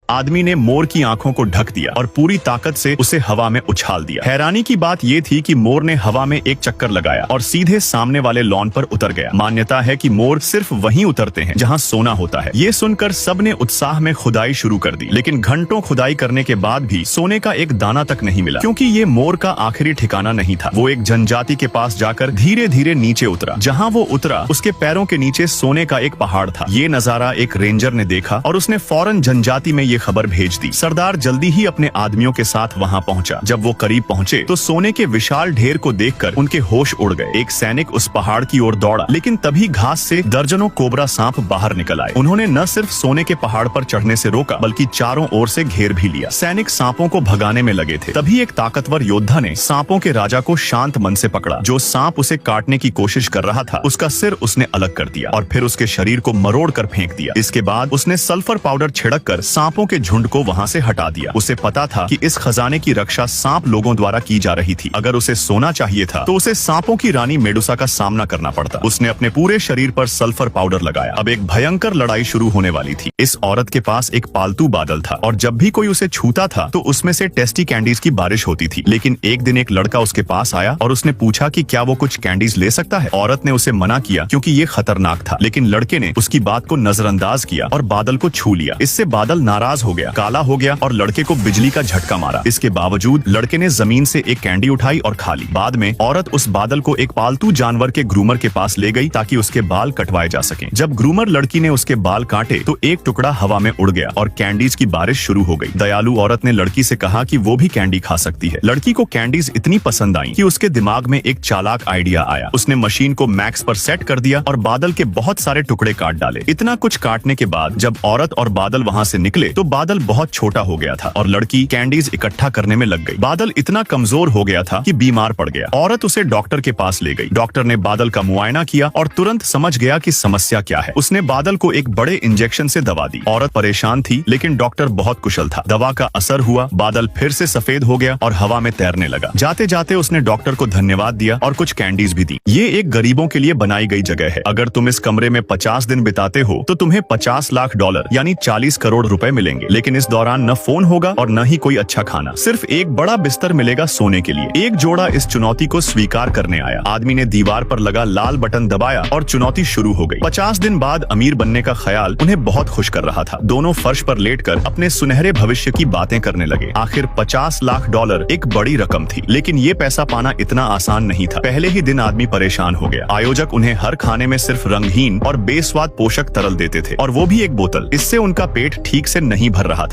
आदमी ने मोर की आंखों को ढक दिया और पूरी ताकत से उसे हवा में उछाल दिया। हैरानी की बात यह थी कि मोर ने हवा में एक चक्कर लगाया और सीधे सामने वाले लॉन पर उतर गया। मान्यता है कि मोर सिर्फ वहीं उतरते हैं जहां सोना होता है। ये सुनकर सबने उत्साह में खुदाई शुरू कर दी, लेकिन घंटों खुदाई करने के बाद भी सोने का एक दाना तक नहीं मिला, क्योंकि ये मोर का आखिरी ठिकाना नहीं था। वो एक जनजाति के पास जाकर धीरे धीरे नीचे उतरा। जहां वो उतरा उसके पैरों के नीचे सोने का एक पहाड़ था। ये नजारा एक रेंजर ने देखा और उसने फौरन जनजाति में ये खबर भेज दी। सरदार जल्दी ही अपने आदमियों के साथ वहां पहुंचा। जब वो करीब पहुंचे तो सोने के विशाल ढेर को देखकर उनके होश उड़ गए। एक सैनिक उस पहाड़ की ओर दौड़ा, लेकिन तभी घास से दर्जनों कोबरा सांप बाहर निकल आए। उन्होंने न सिर्फ सोने के पहाड़ पर चढ़ने से रोका, बल्कि चारों ओर से घेर भी लिया। सैनिक सांपों को भगाने में लगे थे। तभी एक ताकतवर योद्धा ने सांपों के राजा को शांत मन से पकड़ा। जो सांप उसे काटने की कोशिश कर रहा था, उसका सिर उसने अलग कर दिया और फिर उसके शरीर को मरोड़ कर फेंक दिया। इसके बाद उसने सल्फर पाउडर छिड़क कर सांपों के झुंड को वहां से हटा दिया। उसे पता था कि इस खजाने की रक्षा सांप लोगों द्वारा की जा रही थी। अगर उसे सोना चाहिए था तो उसे सांपों की रानी मेडुसा का सामना करना पड़ता। उसने अपने पूरे शरीर पर सल्फर पाउडर लगाया। अब एक भयंकर लड़ाई शुरू होने वाली थी। इस औरत के पास एक पालतू बादल था और जब भी कोई उसे छूता था तो उसमें से टेस्टी कैंडीज की बारिश होती थी। लेकिन एक दिन एक लड़का उसके पास आया और उसने पूछा कि क्या वो कुछ कैंडीज ले सकता है। औरत ने उसे मना किया क्योंकि ये खतरनाक था, लेकिन लड़के ने उसकी बात को नजरअंदाज किया और बादल को छू लिया। इससे बादल नाराज हो गया, काला हो गया और लड़के को बिजली का झटका मारा। इसके बावजूद लड़के ने जमीन से एक कैंडी उठाई और खा ली। बाद में औरत उस बादल को एक पालतू जानवर के ग्रूमर के पास ले गई ताकि उसके बाल कटवाए जा सकें। जब ग्रूमर लड़की ने उसके बाल काटे तो एक टुकड़ा हवा में उड़ गया और कैंडीज की बारिश शुरू हो गई। दयालु औरत ने लड़की से कहा कि वो भी कैंडी खा सकती है। लड़की को कैंडीज इतनी पसंद आई कि उसके दिमाग में एक चालाक आइडिया आया। उसने मशीन को मैक्स पर सेट कर दिया और बादल के बहुत सारे टुकड़े काट डाले। इतना कुछ काटने के बाद जब औरत और बादल वहां से निकले तो बादल बहुत छोटा हो गया था और लड़की कैंडीज इकट्ठा करने में लग गई। बादल इतना कमजोर हो गया था कि बीमार पड़ गया। औरत उसे डॉक्टर के पास ले गई। डॉक्टर ने बादल का मुआयना किया और तुरंत समझ गया कि समस्या क्या है। उसने बादल को एक बड़े इंजेक्शन से दवा दी। औरत परेशान थी, लेकिन डॉक्टर बहुत कुशल था। दवा का असर हुआ, बादल फिर से सफेद हो गया और हवा में तैरने लगा। जाते जाते उसने डॉक्टर को धन्यवाद दिया और कुछ कैंडीज भी दी। ये एक गरीबों के लिए बनाई गई जगह है। अगर तुम इस कमरे में 50 दिन बिताते हो तो तुम्हें $50 लाख यानी 40 करोड़ रुपए मिलेंगे। लेकिन इस दौरान न फोन होगा और न ही कोई अच्छा खाना। सिर्फ एक बड़ा बिस्तर मिलेगा सोने के लिए। एक जोड़ा इस चुनौती को स्वीकार करने आया। आदमी ने दीवार पर लगा लाल बटन दबाया और चुनौती शुरू हो गई। 50 दिन बाद अमीर बनने का ख्याल उन्हें बहुत खुश कर रहा था। दोनों फर्श पर लेटकर अपने सुनहरे भविष्य की बातें करने लगे। आखिर $50 लाख एक बड़ी रकम थी, लेकिन ये पैसा पाना इतना आसान नहीं था। पहले ही दिन आदमी परेशान हो गया। आयोजक उन्हें हर खाने में सिर्फ रंगहीन और बेस्वाद पोषक तरल देते थे, और वो भी एक बोतल। इससे उनका पेट ठीक से नहीं भर रहा था।